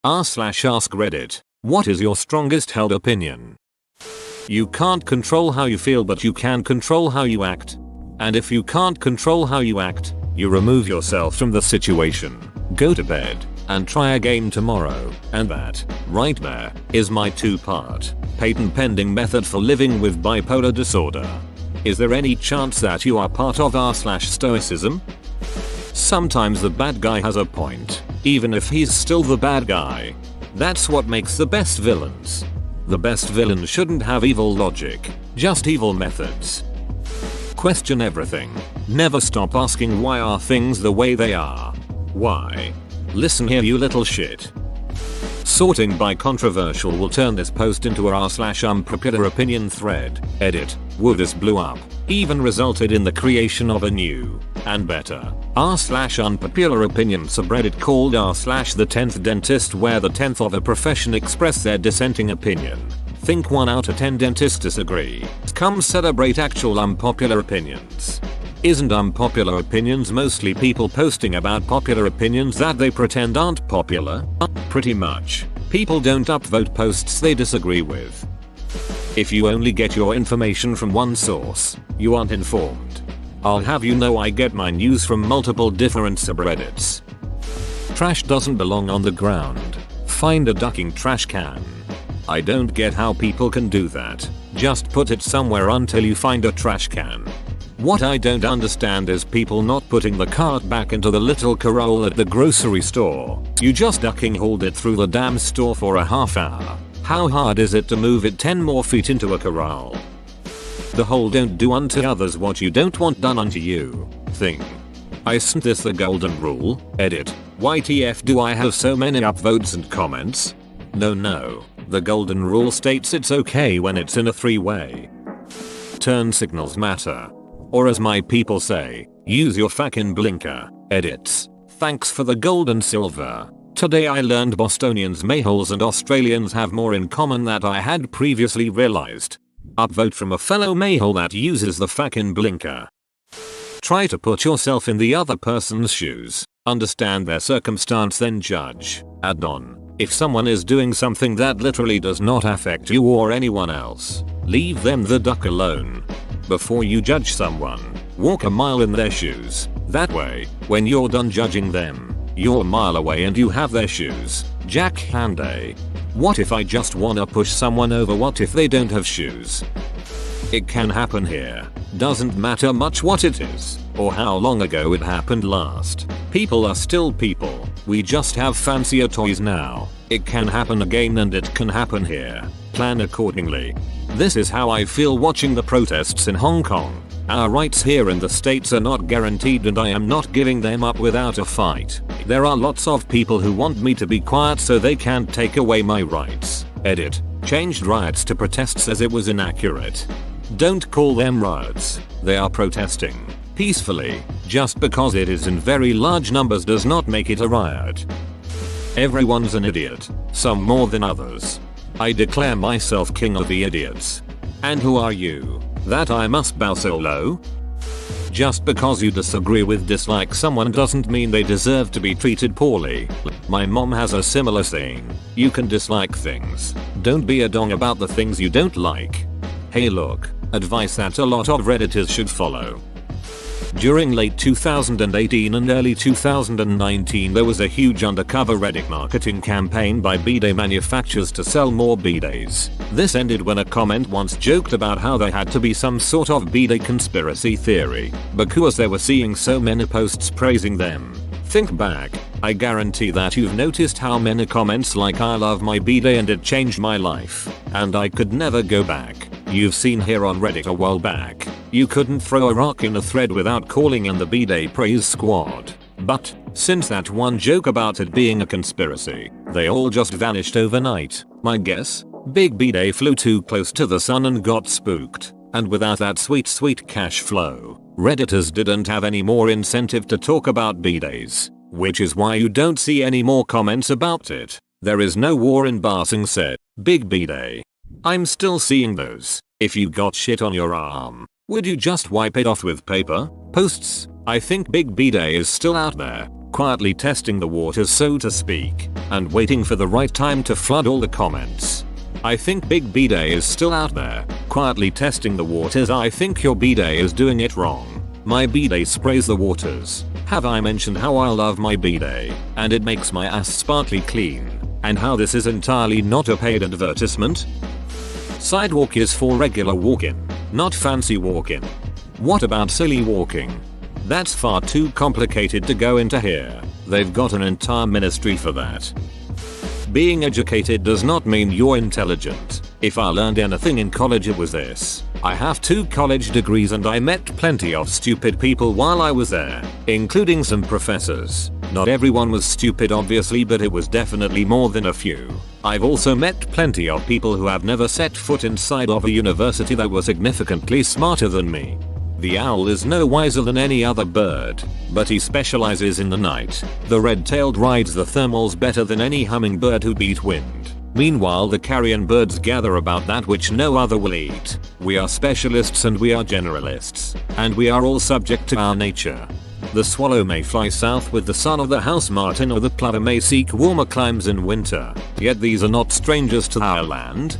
r/ask Reddit. What is your strongest held opinion? You can't control how you feel, but you can control how you act. And if you can't control how you act, you remove yourself from the situation, go to bed, and try again tomorrow. And that, right there, is my 2-part, patent pending method for living with bipolar disorder. Is there any chance that you are part of r/stoicism? Sometimes the bad guy has a point, even if he's still the bad guy. That's what makes the best villains. The best villain shouldn't have evil logic, just evil methods. Question everything. Never stop asking why are things the way they are. Why? Listen here, you little shit. Sorting by controversial will turn this post into a r/unpopular opinion thread. Edit. Woo, this blew up. Even resulted in the creation of a new, and better, r/unpopular opinion subreddit called r/the 10th dentist, where the 10th of a profession express their dissenting opinion. Think 1 out of 10 dentists disagree. Come celebrate actual unpopular opinions. Isn't unpopular opinions mostly people posting about popular opinions that they pretend aren't popular? Pretty much. People don't upvote posts they disagree with. If you only get your information from one source, you aren't informed. I'll have you know I get my news from multiple different subreddits. Trash doesn't belong on the ground. Find a ducking trash can. I don't get how people can do that. Just put it somewhere until you find a trash can. What I don't understand is people not putting the cart back into the little corral at the grocery store. You just ducking hauled it through the damn store for a half hour. How hard is it to move it 10 more feet into a corral? The whole don't do unto others what you don't want done unto you thing. Isn't this the golden rule? Edit. YTF do I have so many upvotes and comments? No. The golden rule states it's okay when it's in a 3-way. Turn signals matter. Or as my people say, use your fucking blinker. Edits. Thanks for the gold and silver. Today I learned Bostonians, Mayholes and Australians have more in common than I had previously realized. Upvote from a fellow Mayhole that uses the fucking blinker. Try to put yourself in the other person's shoes. Understand their circumstance, then judge. Add on. If someone is doing something that literally does not affect you or anyone else, leave them the duck alone. Before you judge someone, walk a mile in their shoes. That way, when you're done judging them, you're a mile away and you have their shoes. Jack Handay. What if I just wanna push someone over? What if they don't have shoes? It can happen here. Doesn't matter much what it is, or how long ago it happened last. People are still people. We just have fancier toys now. It can happen again and it can happen here. Plan accordingly. This is how I feel watching the protests in Hong Kong. Our rights here in the States are not guaranteed and I am not giving them up without a fight. There are lots of people who want me to be quiet so they can't take away my rights. Edit. Changed riots to protests as it was inaccurate. Don't call them riots. They are protesting peacefully. Just because it is in very large numbers does not make it a riot. Everyone's an idiot. Some more than others. I declare myself king of the idiots. And who are you? That I must bow so low? Just because you disagree with dislike someone doesn't mean they deserve to be treated poorly. My mom has a similar saying. You can dislike things. Don't be a dong about the things you don't like. Hey look, advice that a lot of redditors should follow. During late 2018 and early 2019 there was a huge undercover Reddit marketing campaign by bidet manufacturers to sell more bidets. This ended when a comment once joked about how there had to be some sort of bidet conspiracy theory because they were seeing so many posts praising them. Think back. I guarantee that you've noticed how many comments like I love my bidet and it changed my life, and I could never go back. You've seen here on Reddit a while back. You couldn't throw a rock in a thread without calling in the bidet praise squad. But, since that one joke about it being a conspiracy, they all just vanished overnight. My guess? Big bidet flew too close to the sun and got spooked. And without that sweet cash flow, Redditors didn't have any more incentive to talk about bidets. Which is why you don't see any more comments about it. There is no war in Ba Sing Se. Big bidet. I'm still seeing those. If you got shit on your arm, would you just wipe it off with paper? Posts. I think Big Bidet is still out there. quietly testing the waters so to speak, and waiting for the right time to flood all the comments. I think Big B-Day is still out there, quietly testing the waters. I think your B-Day is doing it wrong. My B-Day sprays the waters. Have I mentioned how I love my B-Day, and it makes my ass sparkly clean, and how this is entirely not a paid advertisement? Sidewalk is for regular walking, not fancy walking. What about silly walking? That's far too complicated to go into here. They've got an entire ministry for that. Being educated does not mean you're intelligent. If I learned anything in college it was this. I have 2 college degrees and I met plenty of stupid people while I was there, including some professors. Not everyone was stupid obviously, but it was definitely more than a few. I've also met plenty of people who have never set foot inside of a university that were significantly smarter than me. The owl is no wiser than any other bird, but he specializes in the night. The red-tailed rides the thermals better than any hummingbird who beat wind. Meanwhile the carrion birds gather about that which no other will eat. We are specialists and we are generalists, and we are all subject to our nature. The swallow may fly south with the son of the house martin, or the plover may seek warmer climes in winter, yet these are not strangers to our land.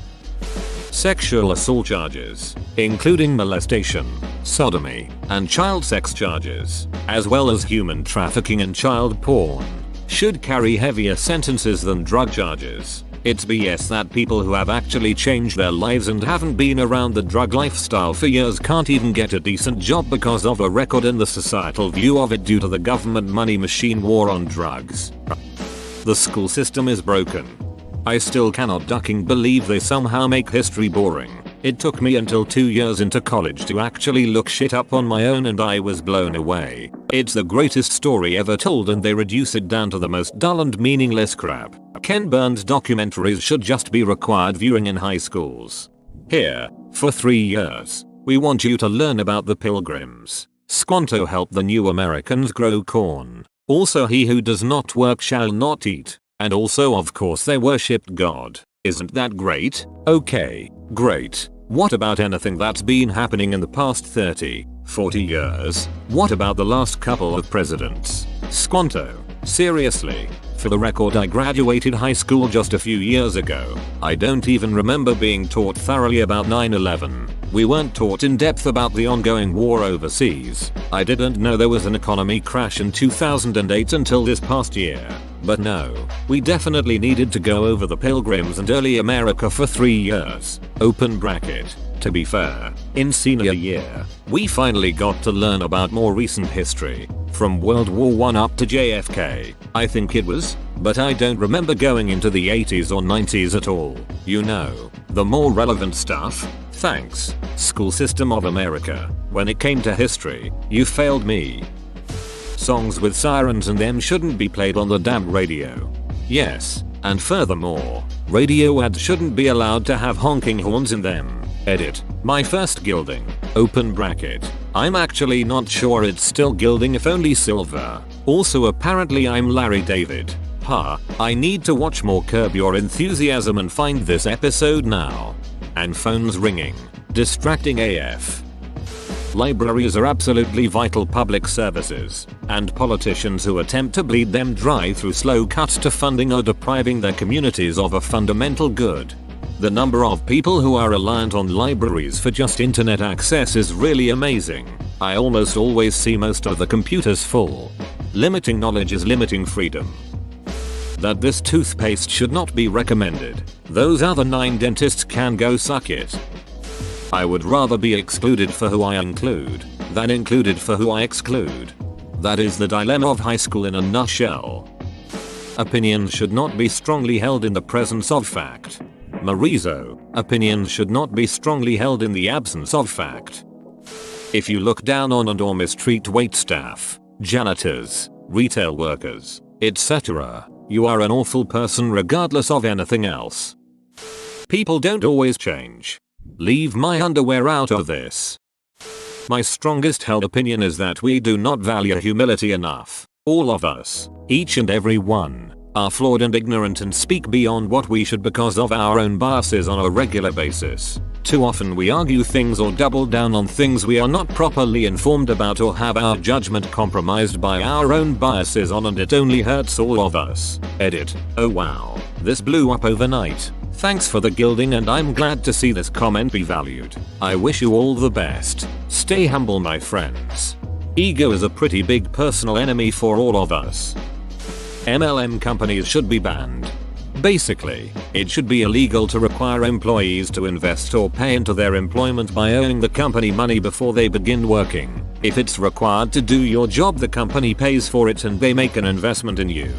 Sexual assault charges, including molestation, sodomy, and child sex charges, as well as human trafficking and child porn, should carry heavier sentences than drug charges. It's BS that people who have actually changed their lives and haven't been around the drug lifestyle for years can't even get a decent job because of a record in the societal view of it due to the government money machine war on drugs. The school system is broken. I still cannot fucking believe they somehow make history boring. It took me until 2 years into college to actually look shit up on my own and I was blown away. It's the greatest story ever told and they reduce it down to the most dull and meaningless crap. Ken Burns documentaries should just be required viewing in high schools. Here, for 3 years, we want you to learn about the Pilgrims. Squanto helped the new Americans grow corn. Also, he who does not work shall not eat. And also of course they worshipped God. Isn't that great? Okay, great. What about anything that's been happening in the past 30, 40 years? What about the last couple of presidents? Squanto, seriously? For the record, I graduated high school just a few years ago. I don't even remember being taught thoroughly about 9/11. We weren't taught in depth about the ongoing war overseas. I didn't know there was an economy crash in 2008 until this past year. But no, we definitely needed to go over the Pilgrims and early America for 3 years. Open bracket. To be fair, in senior year, we finally got to learn about more recent history, from World War I up to JFK, I think it was, but I don't remember going into the 80s or 90s at all. You know, the more relevant stuff. Thanks, School System of America. When it came to history, you failed me. Songs with sirens in them shouldn't be played on the damn radio. Yes, and furthermore, radio ads shouldn't be allowed to have honking horns in them. Edit. My first gilding. Open bracket. I'm actually not sure it's still gilding, if only silver. Also apparently I'm Larry David. I need to watch more Curb Your Enthusiasm and find this episode now. And phones ringing. Distracting AF. Libraries are absolutely vital public services, and politicians who attempt to bleed them dry through slow cuts to funding are depriving their communities of a fundamental good. The number of people who are reliant on libraries for just internet access is really amazing. I almost always see most of the computers full. Limiting knowledge is limiting freedom. That this toothpaste should not be recommended. Those other 9 dentists can go suck it. I would rather be excluded for who I include, than included for who I exclude. That is the dilemma of high school in a nutshell. Opinions should not be strongly held in the presence of fact. Marizo, opinions should not be strongly held in the absence of fact. If you look down on and or mistreat waitstaff, janitors, retail workers, etc., you are an awful person regardless of anything else. People don't always change. Leave my underwear out of this. My strongest held opinion is that we do not value humility enough. All of us, each and every one, are flawed and ignorant and speak beyond what we should because of our own biases on a regular basis. Too often we argue things or double down on things we are not properly informed about or have our judgment compromised by our own biases on, and it only hurts all of us. Edit. Oh wow. This blew up overnight. Thanks for the gilding, and I'm glad to see this comment be valued. I wish you all the best. Stay humble, my friends. Ego is a pretty big personal enemy for all of us. MLM companies should be banned. Basically, it should be illegal to require employees to invest or pay into their employment by owing the company money before they begin working. If it's required to do your job, the company pays for it and they make an investment in you.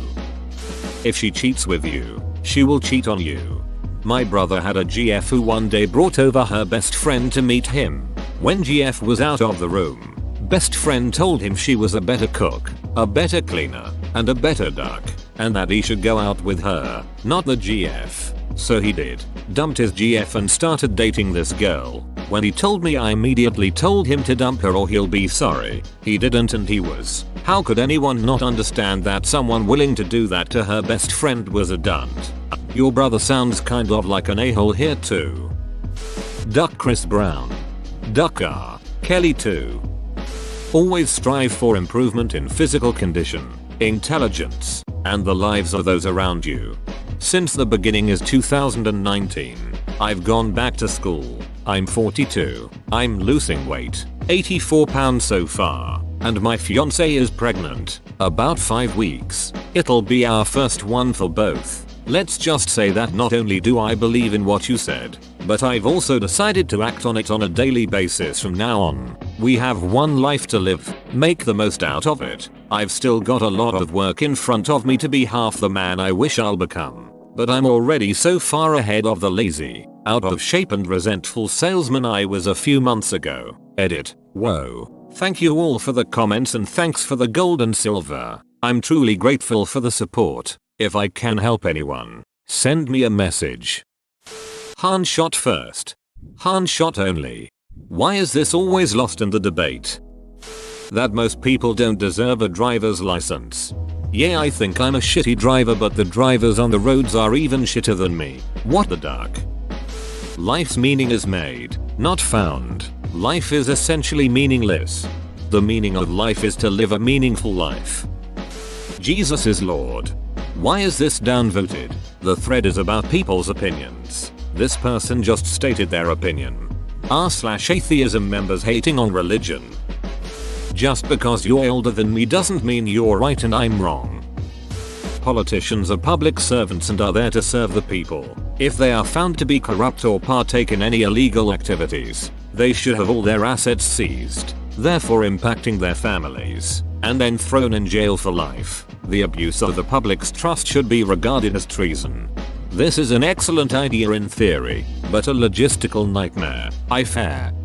If she cheats with you, she will cheat on you. My brother had a GF who one day brought over her best friend to meet him. When GF was out of the room, best friend told him she was a better cook, a better cleaner, and a better duck, and that he should go out with her, not the GF. So he did. Dumped his GF and started dating this girl. When he told me, I immediately told him to dump her or he'll be sorry. He didn't, and he was. How could anyone not understand that someone willing to do that to her best friend was a dunt? Your brother sounds kind of like an a-hole here too. Duck Chris Brown. Duck R. Kelly too. Always strive for improvement in physical condition, intelligence, and the lives of those around you. Since the beginning is 2019, I've gone back to school. I'm 42. I'm losing weight, 84 pounds so far, and my fiance is pregnant, about 5 weeks. It'll be our first one for both. Let's just say that not only do I believe in what you said, but I've also decided to act on it on a daily basis from now on. We have one life to live. Make the most out of it. I've still got a lot of work in front of me to be half the man I wish I'll become. But I'm already so far ahead of the lazy, out of shape and resentful salesman I was a few months ago. Edit. Whoa. Thank you all for the comments and thanks for the gold and silver. I'm truly grateful for the support. If I can help anyone, send me a message. Han shot first. Han shot only. Why is this always lost in the debate? That most people don't deserve a driver's license. Yeah, I think I'm a shitty driver, but the drivers on the roads are even shitter than me. What the duck? Life's meaning is made, not found. Life is essentially meaningless. The meaning of life is to live a meaningful life. Jesus is Lord. Why is this downvoted? The thread is about people's opinions. This person just stated their opinion. r/atheism members hating on religion. Just because you're older than me doesn't mean you're right and I'm wrong. Politicians are public servants and are there to serve the people. If they are found to be corrupt or partake in any illegal activities, they should have all their assets seized, therefore impacting their families, and then thrown in jail for life. The abuse of the public's trust should be regarded as treason. This is an excellent idea in theory, but a logistical nightmare.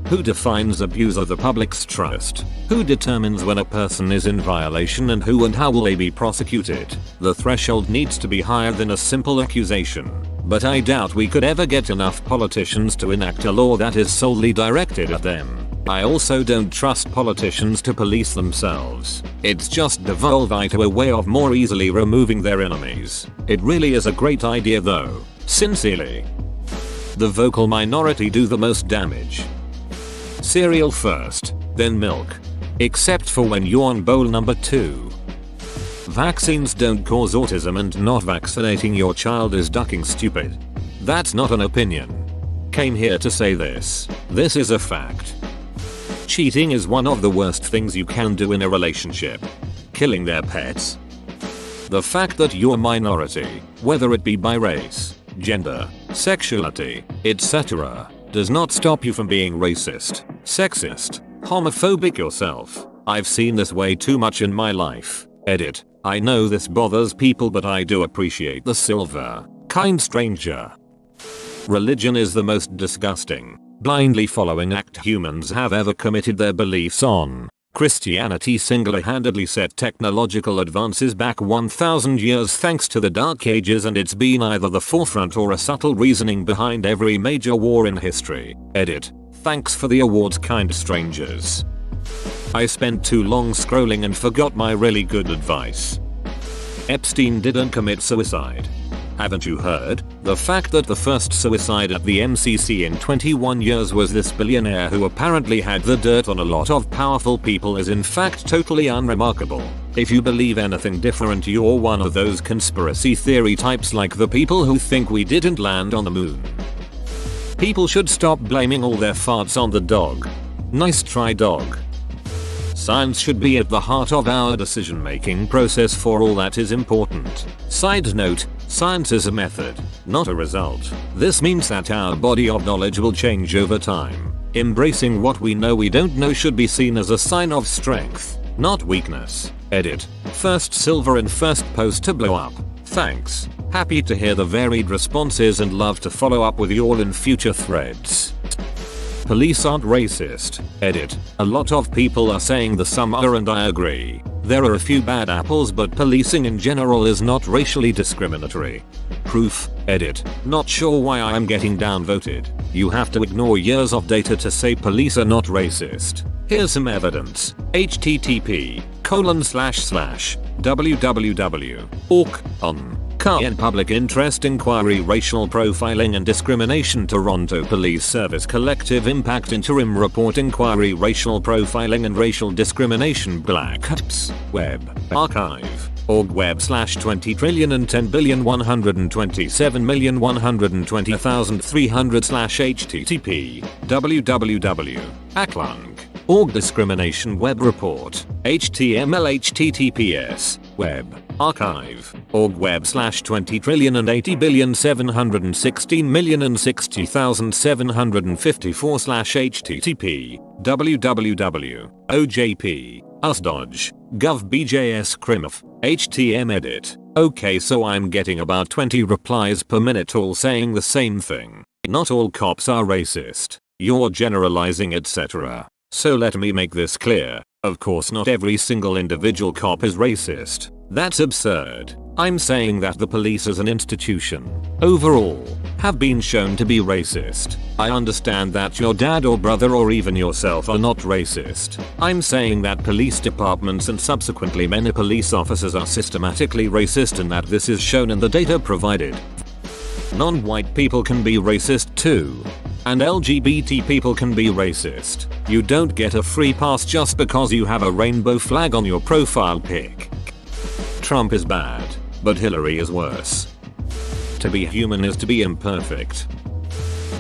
Who defines abuse of the public's trust? Who determines when a person is in violation, and who and how will they be prosecuted? The threshold needs to be higher than a simple accusation. But I doubt we could ever get enough politicians to enact a law that is solely directed at them. I also don't trust politicians to police themselves. It's just devolving to a way of more easily removing their enemies. It really is a great idea though. Sincerely. The vocal minority do the most damage. Cereal first, then milk. Except for when you're on bowl number 2. Vaccines don't cause autism, and not vaccinating your child is ducking stupid. That's not an opinion. Came here to say this. This is a fact. Cheating is one of the worst things you can do in a relationship. Killing their pets. The fact that you're a minority, whether it be by race, gender, sexuality, etc., does not stop you from being racist, sexist, homophobic yourself. I've seen this way too much in my life. Edit. I know this bothers people, but I do appreciate the silver, kind stranger. Religion is the most disgusting, blindly following act humans have ever committed their beliefs on. Christianity single-handedly set technological advances back 1,000 years thanks to the Dark Ages, and it's been either the forefront or a subtle reasoning behind every major war in history. Edit. Thanks for the awards, kind strangers. I spent too long scrolling and forgot my really good advice. Epstein didn't commit suicide. Haven't you heard? The fact that the first suicide at the MCC in 21 years was this billionaire who apparently had the dirt on a lot of powerful people is in fact totally unremarkable. If you believe anything different, you're one of those conspiracy theory types like the people who think we didn't land on the moon. People should stop blaming all their farts on the dog. Nice try, dog. Science should be at the heart of our decision-making process for all that is important. Side note, science is a method, not a result. This means that our body of knowledge will change over time. Embracing what we know we don't know should be seen as a sign of strength, not weakness. Edit. First silver and first post to blow up. Thanks. Happy to hear the varied responses and love to follow up with you all in future threads. Police aren't racist. Edit. A lot of people are saying the some are and I agree. There are a few bad apples, but policing in general is not racially discriminatory. Proof. Edit. Not sure why I am getting downvoted. You have to ignore years of data to say police are not racist. Here's some evidence. http://www.org/on Cayenne Public Interest Inquiry Racial Profiling and Discrimination Toronto Police Service Collective Impact Interim Report Inquiry Racial Profiling and Racial Discrimination Black Ops Web Archive org web/20,127,120,300/http www.aclung.org Discrimination Web Report HTML/https web archive org web/20,080,760,060,754/http www.ojp/us.dodge.gov/bjs/crimf htm edit. Okay, so I'm getting about 20 replies per minute all saying the same thing. Not all cops are racist. You're generalizing, etc. So let me make this clear. Of course not every single individual cop is racist. That's absurd. I'm saying that the police as an institution, overall, have been shown to be racist. I understand that your dad or brother or even yourself are not racist. I'm saying that police departments and subsequently many police officers are systematically racist and that this is shown in the data provided. Non-white people can be racist too. And LGBT people can be racist. You don't get a free pass just because you have a rainbow flag on your profile pic. Trump is bad, but Hillary is worse. To be human is to be imperfect.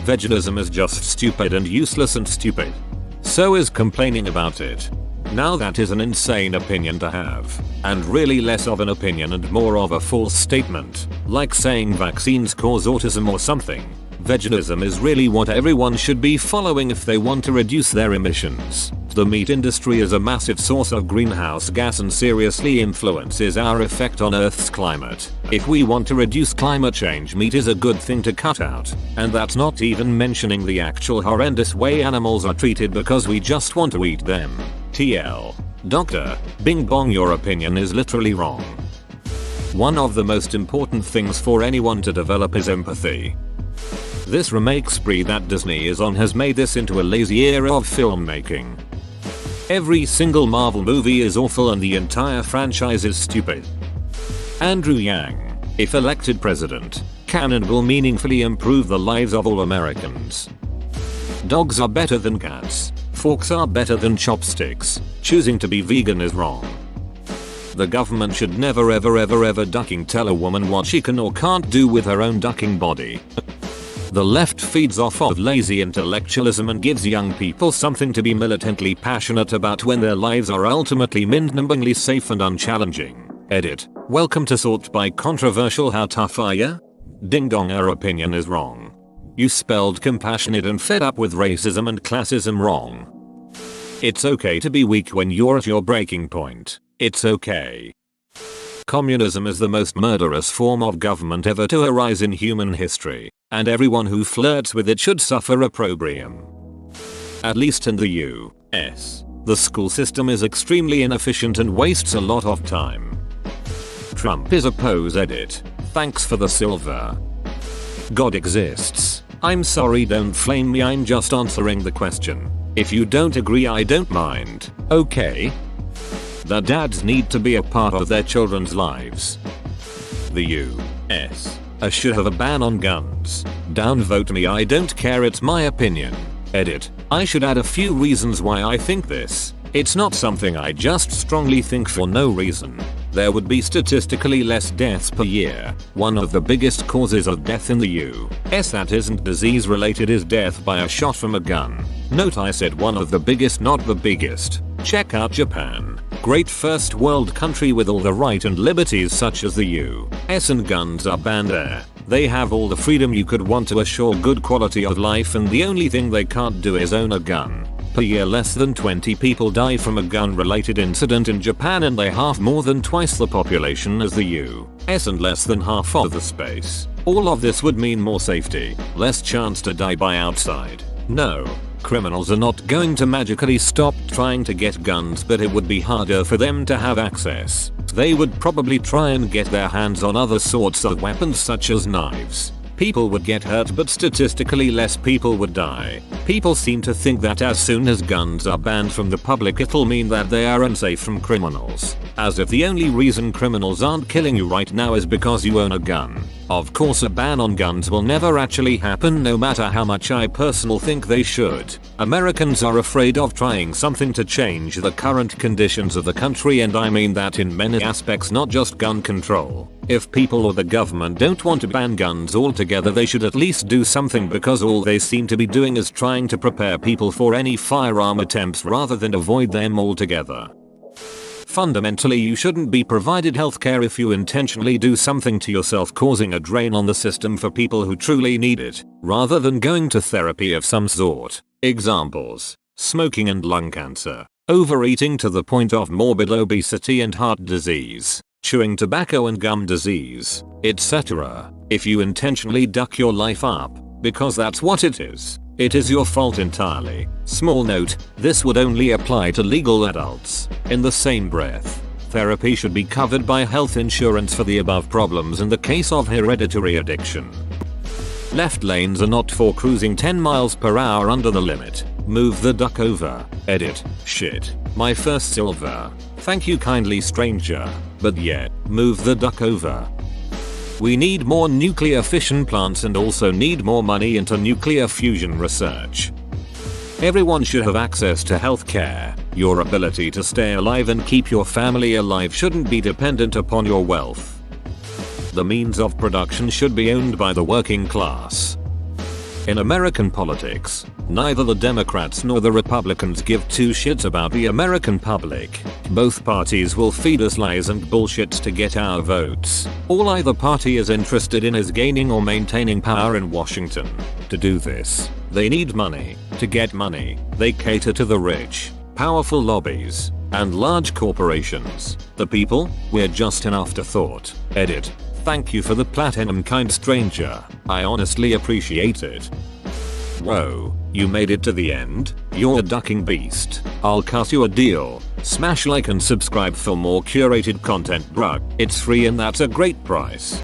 Veganism is just stupid and useless and stupid. So is complaining about it. Now that is an insane opinion to have, and really less of an opinion and more of a false statement, like saying vaccines cause autism or something. Veganism is really what everyone should be following if they want to reduce their emissions. The meat industry is a massive source of greenhouse gas and seriously influences our effect on Earth's climate. If we want to reduce climate change, meat is a good thing to cut out. And that's not even mentioning the actual horrendous way animals are treated because we just want to eat them. TL. Doctor, Bing Bong, your opinion is literally wrong. One of the most important things for anyone to develop is empathy. This remake spree that Disney is on has made this into a lazy era of filmmaking. Every single Marvel movie is awful and the entire franchise is stupid. Andrew Yang, if elected president, can and will meaningfully improve the lives of all Americans. Dogs are better than cats. Forks are better than chopsticks. Choosing to be vegan is wrong. The government should never ever ducking tell a woman what she can or can't do with her own ducking body. The left feeds off of lazy intellectualism and gives young people something to be militantly passionate about when their lives are ultimately mind-numbingly safe and unchallenging. Edit. Welcome to Sort by Controversial. How tough are ya? Ding dong, our opinion is wrong. You spelled compassionate and fed up with racism and classism wrong. It's okay to be weak when you're at your breaking point. It's okay. Communism is the most murderous form of government ever to arise in human history, and everyone who flirts with it should suffer opprobrium. At least in the US, the school system is extremely inefficient and wastes a lot of time. Trump is a pose. Edit. Thanks for the silver. God exists. I'm sorry, don't flame me, I'm just answering the question. If you don't agree, I don't mind. Okay? The dads need to be a part of their children's lives. The US I should have a ban on guns. Downvote me, I don't care, it's my opinion. Edit. I should add a few reasons why I think this. It's not something I just strongly think for no reason. There would be statistically less deaths per year. One of the biggest causes of death in the US that isn't disease related is death by a shot from a gun. Note I said one of the biggest, not the biggest. Check out Japan. Great first world country with all the right and liberties such as the US, and guns are banned there. They have all the freedom you could want to assure good quality of life, and the only thing they can't do is own a gun. Per year less than 20 people die from a gun related incident in Japan, and they have more than twice the population as the US and less than half of the space. All of this would mean more safety, less chance to die by outside. No. Criminals are not going to magically stop trying to get guns, but it would be harder for them to have access. They would probably try and get their hands on other sorts of weapons such as knives. People would get hurt, but statistically less people would die. People seem to think that as soon as guns are banned from the public it'll mean that they are unsafe from criminals. As if the only reason criminals aren't killing you right now is because you own a gun. Of course a ban on guns will never actually happen, no matter how much I personally think they should. Americans are afraid of trying something to change the current conditions of the country, and I mean that in many aspects, not just gun control. If people or the government don't want to ban guns altogether, they should at least do something, because all they seem to be doing is trying to prepare people for any firearm attempts rather than avoid them altogether. Fundamentally, you shouldn't be provided healthcare if you intentionally do something to yourself, causing a drain on the system for people who truly need it, rather than going to therapy of some sort. Examples: smoking and lung cancer, overeating to the point of morbid obesity and heart disease, chewing tobacco and gum disease, etc. If you intentionally duck your life up, because that's what it is your fault entirely. Small note, this would only apply to legal adults. In the same breath, therapy should be covered by health insurance for the above problems in the case of hereditary addiction. Left lanes are not for cruising 10 miles per hour under the limit. Move the duck over. Edit. Shit. My first silver. Thank you kindly, stranger. But yeah, move the duck over. We need more nuclear fission plants and also need more money into nuclear fusion research. Everyone should have access to healthcare. Your ability to stay alive and keep your family alive shouldn't be dependent upon your wealth. The means of production should be owned by the working class. In American politics, neither the Democrats nor the Republicans give two shits about the American public. Both parties will feed us lies and bullshit to get our votes. All either party is interested in is gaining or maintaining power in Washington. To do this, they need money. To get money, they cater to the rich, powerful lobbies, and large corporations. The people? We're just an afterthought. Edit. Thank you for the platinum, kind stranger. I honestly appreciate it. Whoa, you made it to the end? You're a ducking beast. I'll cut you a deal. Smash like and subscribe for more curated content, bruh. It's free and that's a great price.